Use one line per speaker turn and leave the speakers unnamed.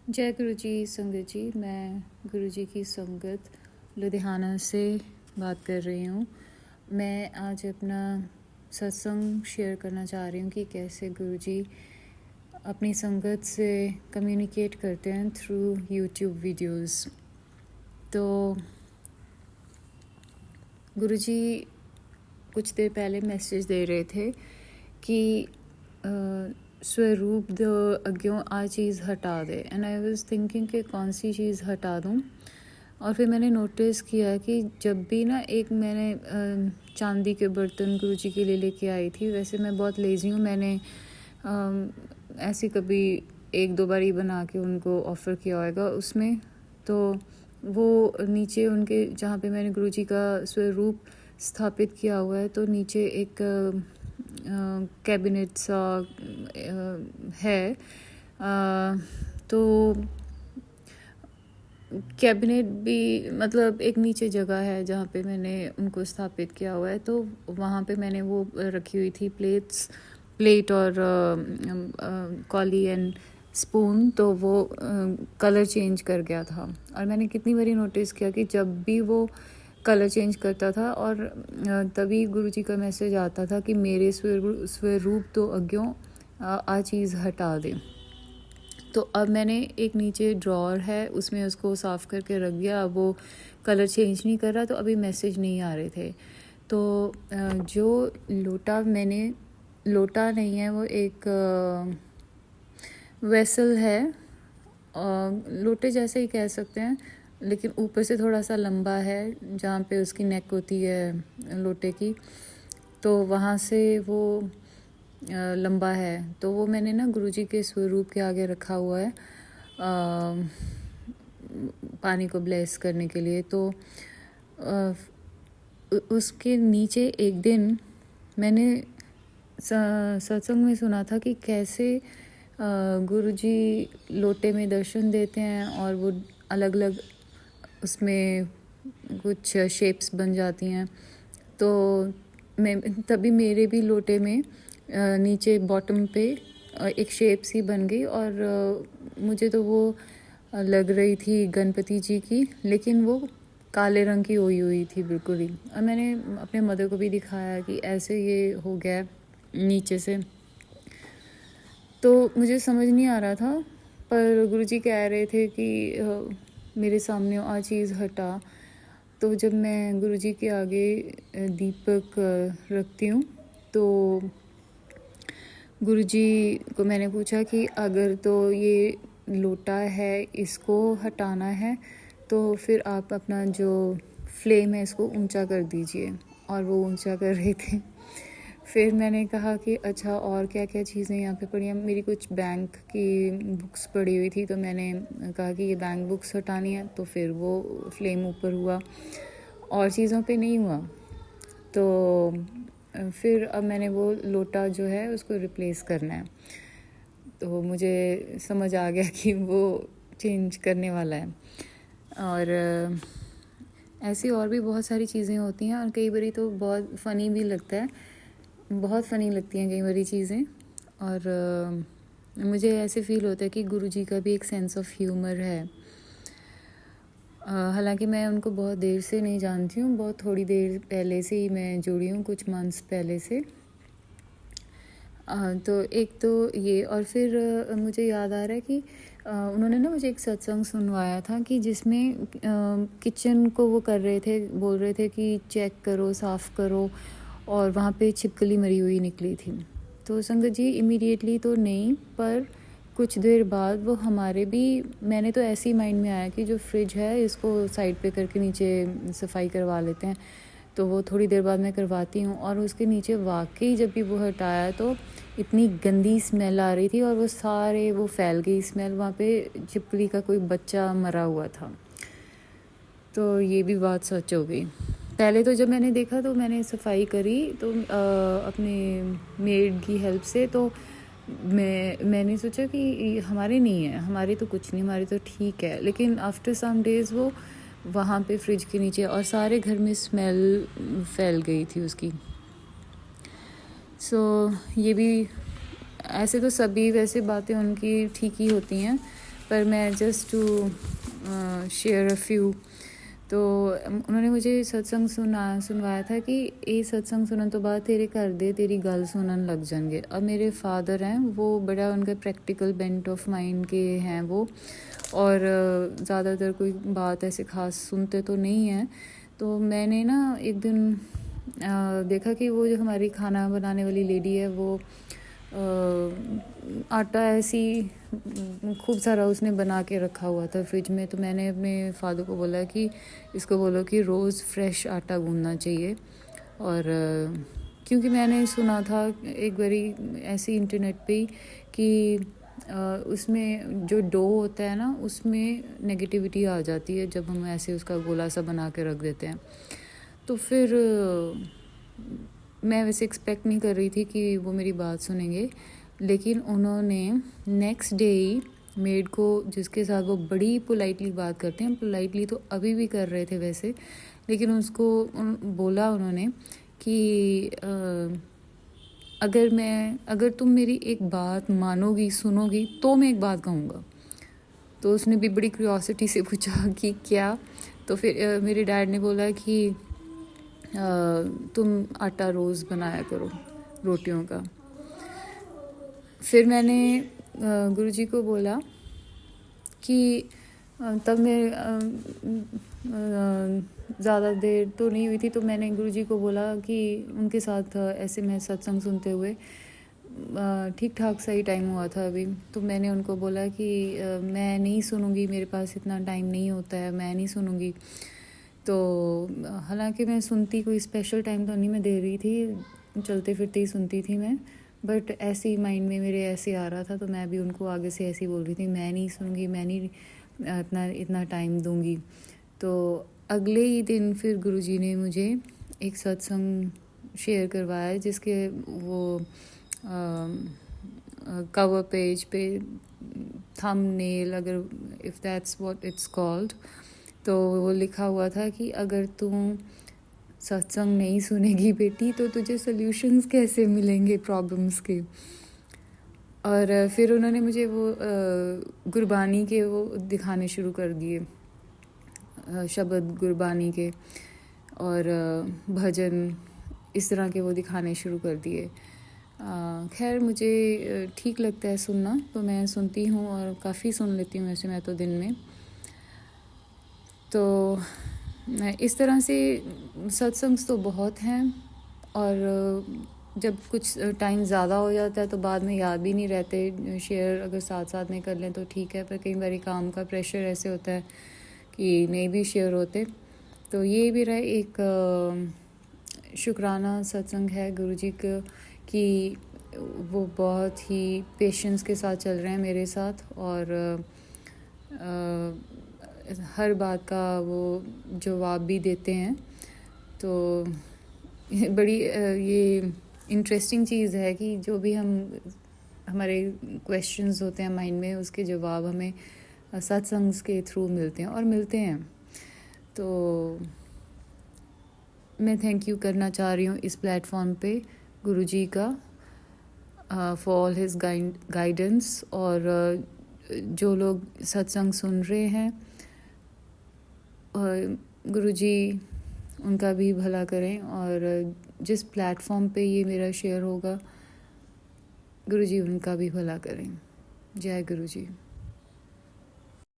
जय गुरु जी। संगत जी, मैं गुरु जी की संगत लुधियाना से बात कर रही हूँ। मैं आज अपना सत्संग शेयर करना चाह रही हूँ कि कैसे गुरु जी अपनी संगत से कम्युनिकेट करते हैं थ्रू यूट्यूब वीडियोस। तो गुरु जी कुछ देर पहले मैसेज दे रहे थे कि स्वरूप द अज्ञों आ चीज़ हटा दे। एंड आई वाज थिंकिंग कि कौन सी चीज़ हटा दूँ। और फिर मैंने नोटिस किया कि जब भी ना एक मैंने चांदी के बर्तन गुरु जी के लिए लेके आई थी। वैसे मैं बहुत लेज़ी हूँ, मैंने ऐसी कभी एक दो बार ही बना के उनको ऑफ़र किया होगा उसमें। तो वो नीचे उनके जहाँ पे मैंने गुरु जी का स्वरूप स्थापित किया हुआ है, तो नीचे एक कैबिनेट सा है। तो कैबिनेट भी मतलब एक नीचे जगह है जहाँ पे मैंने उनको स्थापित किया हुआ है। तो वहाँ पे मैंने वो रखी हुई थी प्लेट और कॉली एंड स्पून। तो वो कलर चेंज कर गया था और मैंने कितनी बारी नोटिस किया कि जब भी वो कलर चेंज करता था और तभी गुरुजी का मैसेज आता था कि मेरे स्वरूप तो अज्ञों आ चीज़ हटा दे। तो अब मैंने एक नीचे ड्रॉअर है उसमें उसको साफ़ करके रख दिया। अब वो कलर चेंज नहीं कर रहा, तो अभी मैसेज नहीं आ रहे थे। तो जो लोटा नहीं है, वो एक वेसल है, लोटे जैसे ही कह सकते हैं, लेकिन ऊपर से थोड़ा सा लंबा है जहाँ पे उसकी नेक होती है लोटे की। तो वहाँ से वो लंबा है। तो वो मैंने ना गुरुजी के स्वरूप के आगे रखा हुआ है पानी को ब्लेस करने के लिए। तो उसके नीचे एक दिन मैंने सत्संग में सुना था कि कैसे गुरुजी लोटे में दर्शन देते हैं और वो अलग अलग उसमें कुछ शेप्स बन जाती हैं। तो मैं तभी मेरे भी लोटे में नीचे बॉटम पे एक शेप सी बन गई और मुझे तो वो लग रही थी गणपति जी की, लेकिन वो काले रंग की हुई थी बिल्कुल ही। और मैंने अपने मदर को भी दिखाया कि ऐसे ये हो गया नीचे से। तो मुझे समझ नहीं आ रहा था, पर गुरुजी कह रहे थे कि मेरे सामने आ चीज़ हटा। तो जब मैं गुरुजी के आगे दीपक रखती हूँ, तो गुरुजी को मैंने पूछा कि अगर तो ये लोटा है इसको हटाना है, तो फिर आप अपना जो फ्लेम है इसको ऊंचा कर दीजिए। और वो ऊंचा कर रहे थे। फिर मैंने कहा कि अच्छा और क्या क्या चीज़ें यहाँ पे पड़ी हैं। मेरी कुछ बैंक की बुक्स पड़ी हुई थी, तो मैंने कहा कि ये बैंक बुक्स हटानी है। तो फिर वो फ्लेम ऊपर हुआ और चीज़ों पे नहीं हुआ। तो फिर अब मैंने वो लोटा जो है उसको रिप्लेस करना है। तो मुझे समझ आ गया कि वो चेंज करने वाला है। और ऐसी और भी बहुत सारी चीज़ें होती हैं और कई बारी तो बहुत फ़नी भी लगता है, बहुत फ़नी लगती हैं कई बारी चीज़ें। और मुझे ऐसे फ़ील होता है कि गुरुजी का भी एक सेंस ऑफ ह्यूमर है। हालांकि मैं उनको बहुत देर से नहीं जानती हूँ, बहुत थोड़ी देर पहले से ही मैं जुड़ी हूँ, कुछ मंथ्स पहले से। तो एक तो ये, और फिर मुझे याद आ रहा है कि उन्होंने ना मुझे एक सत्संग सुनवाया था कि जिसमें किचन को वो कर रहे थे, बोल रहे थे कि चेक करो, साफ़ करो, और वहाँ पे छिपकली मरी हुई निकली थी। तो संगत जी इमीडिएटली तो नहीं, पर कुछ देर बाद वो हमारे भी, मैंने तो ऐसे ही माइंड में आया कि जो फ्रिज है इसको साइड पे करके नीचे सफाई करवा लेते हैं। तो वो थोड़ी देर बाद मैं करवाती हूँ, और उसके नीचे वाकई जब भी वो हटाया तो इतनी गंदी स्मेल आ रही थी, और वो फैल गई स्मेल। वहाँ पे छिपकली का कोई बच्चा मरा हुआ था। तो ये भी बात सच हो गई। पहले तो जब मैंने देखा तो मैंने सफाई करी, तो अपने मेड की हेल्प से। तो मैंने सोचा कि हमारे नहीं है, हमारे तो कुछ नहीं, हमारे तो ठीक है। लेकिन आफ्टर सम डेज़ वो वहाँ पे फ्रिज के नीचे और सारे घर में स्मेल फैल गई थी उसकी। ये भी, ऐसे तो सभी वैसे बातें उनकी ठीक ही होती हैं, पर मैं just to share a few. तो उन्होंने मुझे सत्संग सुनवाया था कि ये सत्संग सुनने तो बाद तेरे घर दे तेरी गल सुनन लग जाएंगे। अब मेरे फादर हैं, वो बड़ा उनका प्रैक्टिकल बेंट ऑफ माइंड के हैं वो, और ज़्यादातर कोई बात ऐसे ख़ास सुनते तो नहीं हैं। तो मैंने ना एक दिन देखा कि वो जो हमारी खाना बनाने वाली लेडी है वो आटा ऐसी खूब सारा उसने बना के रखा हुआ था फ्रिज में। तो मैंने अपने फादर को बोला कि इसको बोलो कि रोज़ फ्रेश आटा गूंदना चाहिए। और क्योंकि मैंने सुना था एक बारी ऐसी इंटरनेट पे ही कि उसमें जो डो होता है ना उसमें नेगेटिविटी आ जाती है जब हम ऐसे उसका गोला सा बना के रख देते हैं। तो फिर मैं वैसे एक्सपेक्ट नहीं कर रही थी कि वो मेरी बात सुनेंगे, लेकिन उन्होंने नेक्स्ट डे ही मेड को, जिसके साथ वो बड़ी पोलाइटली बात करते हैं, पोलाइटली तो अभी भी कर रहे थे वैसे, लेकिन उसको बोला उन्होंने कि अगर तुम मेरी एक बात मानोगी सुनोगी तो मैं एक बात कहूँगा। तो उसने भी बड़ी क्यूरियोसिटी से पूछा कि क्या। तो फिर मेरे डैड ने बोला कि तुम आटा रोज़ बनाया करो रोटियों का। फिर मैंने गुरुजी को बोला कि तब मैं ज़्यादा देर तो नहीं हुई थी, तो मैंने गुरुजी को बोला कि उनके साथ ऐसे मैं सत्संग सुनते हुए ठीक ठाक सही टाइम हुआ था अभी। तो मैंने उनको बोला कि मैं नहीं सुनूंगी, मेरे पास इतना टाइम नहीं होता है, मैं नहीं सुनूंगी। तो हालांकि मैं सुनती, कोई स्पेशल टाइम तो नहीं मैं दे रही थी, चलते फिरते ही सुनती थी मैं, बट ऐसे ही माइंड में मेरे ऐसे आ रहा था। तो मैं भी उनको आगे से ऐसे ही बोल रही थी, मैं नहीं सुनूंगी, मैं नहीं इतना टाइम दूंगी। तो अगले ही दिन फिर गुरुजी ने मुझे एक सत्संग शेयर करवाया जिसके वो कवर पेज पे थंबनेल, अगर if that's what it's called, तो वो लिखा हुआ था कि अगर तुम सत्संग नहीं सुनेगी बेटी तो तुझे सॉल्यूशंस कैसे मिलेंगे प्रॉब्लम्स के। और फिर उन्होंने मुझे वो गुरबानी के वो दिखाने शुरू कर दिए, शब्द गुरबानी के और भजन इस तरह के वो दिखाने शुरू कर दिए। खैर मुझे ठीक लगता है सुनना, तो मैं सुनती हूँ और काफ़ी सुन लेती हूँ वैसे मैं तो दिन में। तो इस तरह से सत्संग तो बहुत हैं, और जब कुछ टाइम ज़्यादा हो जाता है तो बाद में याद भी नहीं रहते। शेयर अगर साथ साथ में कर लें तो ठीक है, पर कई बार काम का प्रेशर ऐसे होता है कि नहीं भी शेयर होते। तो ये भी रहा एक शुक्राना सत्संग है गुरुजी का कि वो बहुत ही पेशेंस के साथ चल रहे हैं मेरे साथ, और हर बात का वो जवाब भी देते हैं। तो बड़ी ये इंटरेस्टिंग चीज़ है कि जो भी हमारे क्वेश्चंस होते हैं माइंड में, उसके जवाब हमें सत्संग के थ्रू मिलते हैं और मिलते हैं। तो मैं थैंक यू करना चाह रही हूँ इस प्लेटफॉर्म पे गुरुजी का फॉर ऑल हिज गाइडेंस। और जो लोग सत्संग सुन रहे हैं, गुरुजी उनका भी भला करें, और जिस प्लेटफॉर्म पे ये मेरा शेयर होगा गुरुजी उनका भी भला करें। जय गुरुजी।